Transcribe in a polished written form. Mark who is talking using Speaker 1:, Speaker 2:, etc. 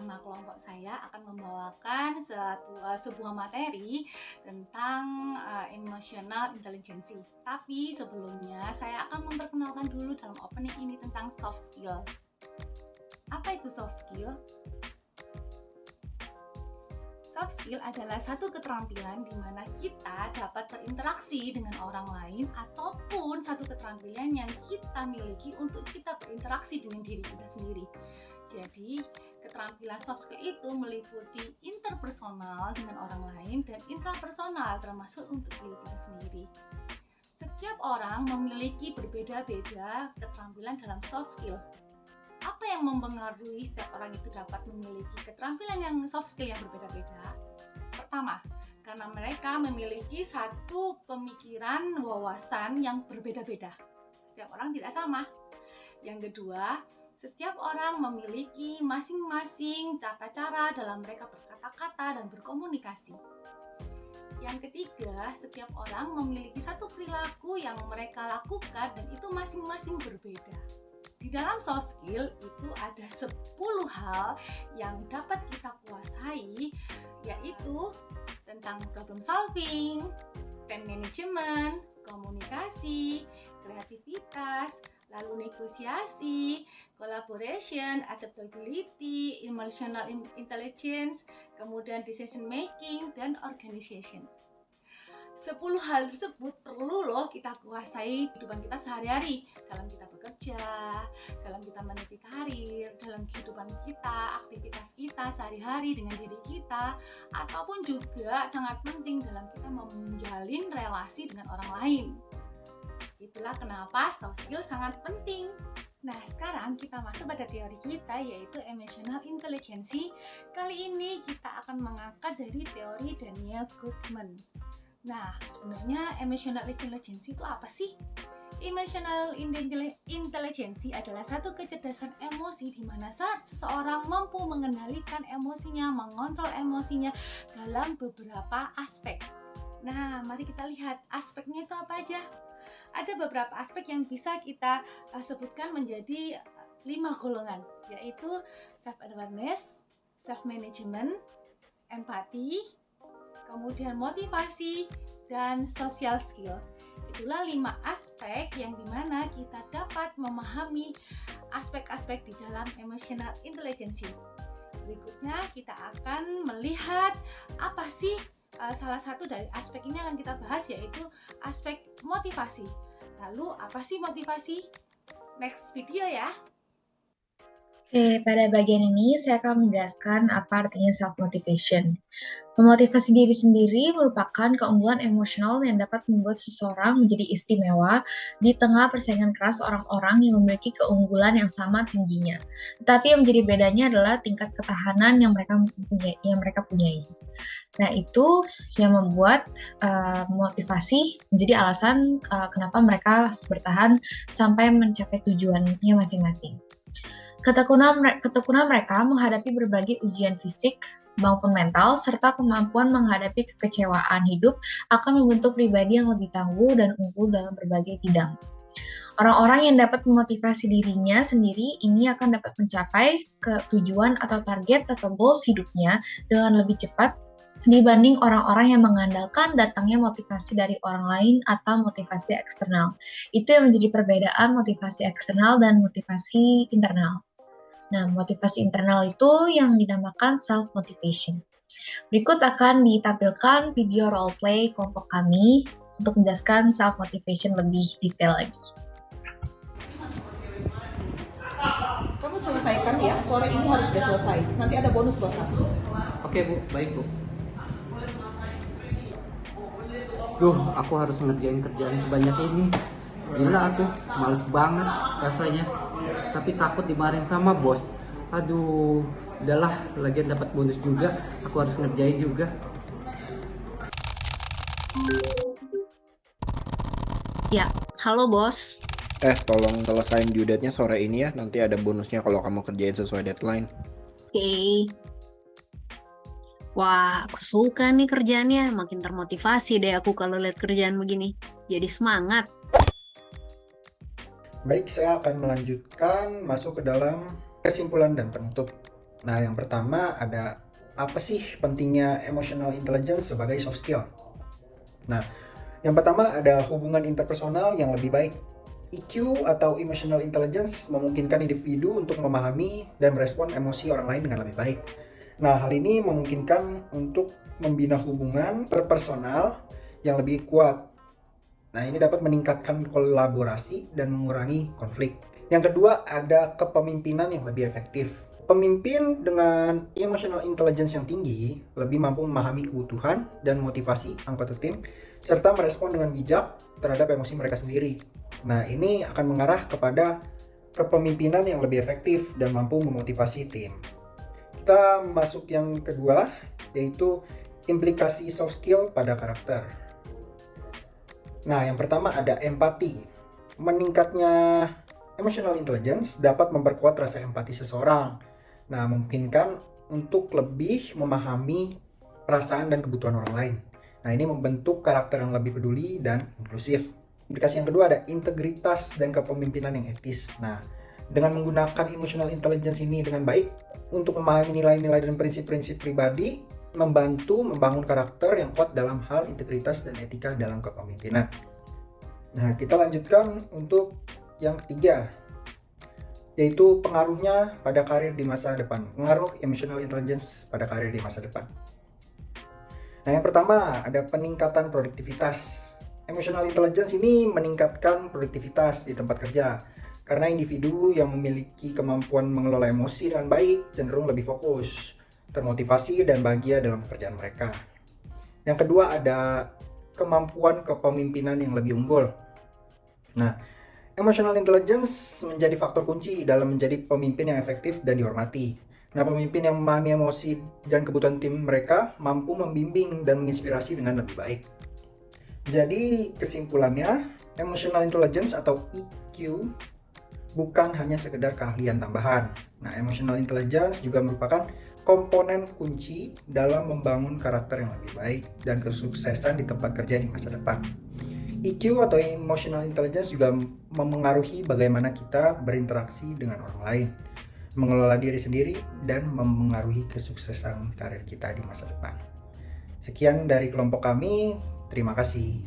Speaker 1: bersama kelompok saya akan membawakan sebuah materi tentang emotional intelligence. Tapi sebelumnya saya akan memperkenalkan dulu dalam opening ini tentang soft skill. Apa itu soft skill? Soft skill adalah satu keterampilan di mana kita dapat berinteraksi dengan orang lain ataupun satu keterampilan yang kita miliki untuk kita berinteraksi dengan diri kita sendiri. Jadi, keterampilan soft skill itu meliputi interpersonal dengan orang lain dan intrapersonal termasuk untuk diri kita sendiri. Setiap orang memiliki berbeda-beda keterampilan dalam soft skill. Apa yang mempengaruhi setiap orang itu dapat memiliki keterampilan yang soft skill yang berbeda-beda? Pertama, karena mereka memiliki satu pemikiran wawasan yang berbeda-beda. Setiap orang tidak sama. Yang kedua, setiap orang memiliki masing-masing tata cara dalam mereka berkata-kata dan berkomunikasi. Yang ketiga, setiap orang memiliki satu perilaku yang mereka lakukan dan itu masing-masing berbeda. Di dalam soft skill itu ada 10 hal yang dapat kita kuasai, yaitu tentang problem solving, time management, komunikasi, kreativitas, lalu negosiasi, collaboration, adaptability, emotional intelligence, kemudian decision making, dan organization. 10 hal tersebut perlu loh kita kuasai kehidupan kita sehari-hari, dalam kita bekerja, dalam kita meniti karir, dalam kehidupan kita, aktivitas kita sehari-hari dengan diri kita, ataupun juga sangat penting dalam kita menjalin relasi dengan orang lain. Itulah kenapa soft skill sangat penting. Nah, sekarang kita masuk pada teori kita, yaitu emotional intelligence. Kali ini kita akan mengangkat dari teori Daniel Goleman. Nah, sebenarnya emotional intelligence itu apa sih? Emotional intelligence adalah satu kecerdasan emosi di mana saat seseorang mampu mengendalikan emosinya, mengontrol emosinya dalam beberapa aspek. Nah, mari kita lihat aspeknya itu apa aja. Ada beberapa aspek yang bisa kita sebutkan menjadi 5 golongan, yaitu self-awareness, self-management, empati, kemudian motivasi, dan social skill. Itulah 5 aspek yang dimana kita dapat memahami aspek-aspek di dalam emotional intelligence. Berikutnya kita akan melihat apa sih salah satu dari aspek ini akan kita bahas, yaitu aspek motivasi. Lalu apa sih motivasi? Next video ya.
Speaker 2: Oke, pada bagian ini saya akan menjelaskan apa artinya self-motivation. Memotivasi diri sendiri merupakan keunggulan emosional yang dapat membuat seseorang menjadi istimewa di tengah persaingan keras orang-orang yang memiliki keunggulan yang sama tingginya. Tetapi yang menjadi bedanya adalah tingkat ketahanan yang mereka punyai. Nah, itu yang membuat motivasi menjadi alasan kenapa mereka bertahan sampai mencapai tujuannya masing-masing. Ketekunan mereka menghadapi berbagai ujian fisik maupun mental, serta kemampuan menghadapi kekecewaan hidup akan membentuk pribadi yang lebih tangguh dan unggul dalam berbagai bidang. Orang-orang yang dapat memotivasi dirinya sendiri ini akan dapat mencapai ke tujuan atau target atau goals hidupnya dengan lebih cepat dibanding orang-orang yang mengandalkan datangnya motivasi dari orang lain atau motivasi eksternal. Itu yang menjadi perbedaan motivasi eksternal dan motivasi internal. Nah, motivasi internal itu yang dinamakan self-motivation. Berikut akan ditampilkan video role play kelompok kami untuk menjelaskan self-motivation lebih detail lagi.
Speaker 3: Kamu selesaikan ya, sore ini harus sudah selesai. Nanti ada bonus buat kamu.
Speaker 4: Oke Bu, baik Bu. Duh, aku harus ngerjain kerjaan sebanyak ini. Gila aku, males banget rasanya. Tapi takut dimarahin sama bos. Aduh, udahlah, lagian dapat bonus juga. Aku harus ngerjain juga.
Speaker 5: Ya, halo bos.
Speaker 6: Tolong selesain due date-nya sore ini ya. Nanti ada bonusnya kalau kamu kerjain sesuai deadline.
Speaker 5: Oke. Wah, aku suka nih kerjaannya. Makin termotivasi deh aku kalau lihat kerjaan begini. Jadi semangat.
Speaker 7: Baik, saya akan melanjutkan masuk ke dalam kesimpulan dan penutup. Nah, yang pertama ada apa sih pentingnya emotional intelligence sebagai soft skill? Nah, yang pertama ada hubungan interpersonal yang lebih baik. EQ atau emotional intelligence memungkinkan individu untuk memahami dan merespon emosi orang lain dengan lebih baik. Nah, hal ini memungkinkan untuk membina hubungan interpersonal yang lebih kuat. Nah, ini dapat meningkatkan kolaborasi dan mengurangi konflik. Yang kedua, ada kepemimpinan yang lebih efektif. Pemimpin dengan emotional intelligence yang tinggi lebih mampu memahami kebutuhan dan motivasi anggota tim serta merespon dengan bijak terhadap emosi mereka sendiri. Nah, ini akan mengarah kepada kepemimpinan yang lebih efektif dan mampu memotivasi tim. Kita masuk yang kedua, yaitu implikasi soft skill pada karakter. Nah, yang pertama ada empati. Meningkatnya emotional intelligence dapat memperkuat rasa empati seseorang. Nah, memungkinkan untuk lebih memahami perasaan dan kebutuhan orang lain. Nah, ini membentuk karakter yang lebih peduli dan inklusif. Implikasi yang kedua ada integritas dan kepemimpinan yang etis. Nah, dengan menggunakan emotional intelligence ini dengan baik untuk memahami nilai-nilai dan prinsip-prinsip pribadi, membantu membangun karakter yang kuat dalam hal integritas dan etika dalam kepemimpinan. Nah, kita lanjutkan untuk yang ketiga, yaitu pengaruhnya pada karir di masa depan. Pengaruh emotional intelligence pada karir di masa depan. Nah, yang pertama ada peningkatan produktivitas. Emotional intelligence ini meningkatkan produktivitas di tempat kerja karena individu yang memiliki kemampuan mengelola emosi dengan baik cenderung lebih fokus, termotivasi dan bahagia dalam pekerjaan mereka. Yang kedua ada kemampuan kepemimpinan yang lebih unggul. Nah, emotional intelligence menjadi faktor kunci dalam menjadi pemimpin yang efektif dan dihormati. Nah, pemimpin yang memahami emosi dan kebutuhan tim mereka mampu membimbing dan menginspirasi dengan lebih baik. Jadi, kesimpulannya, emotional intelligence atau EQ bukan hanya sekedar keahlian tambahan. Nah, emotional intelligence juga merupakan komponen kunci dalam membangun karakter yang lebih baik dan kesuksesan di tempat kerja di masa depan. EQ atau emotional intelligence juga memengaruhi bagaimana kita berinteraksi dengan orang lain, mengelola diri sendiri, dan memengaruhi kesuksesan karir kita di masa depan. Sekian dari kelompok kami, terima kasih.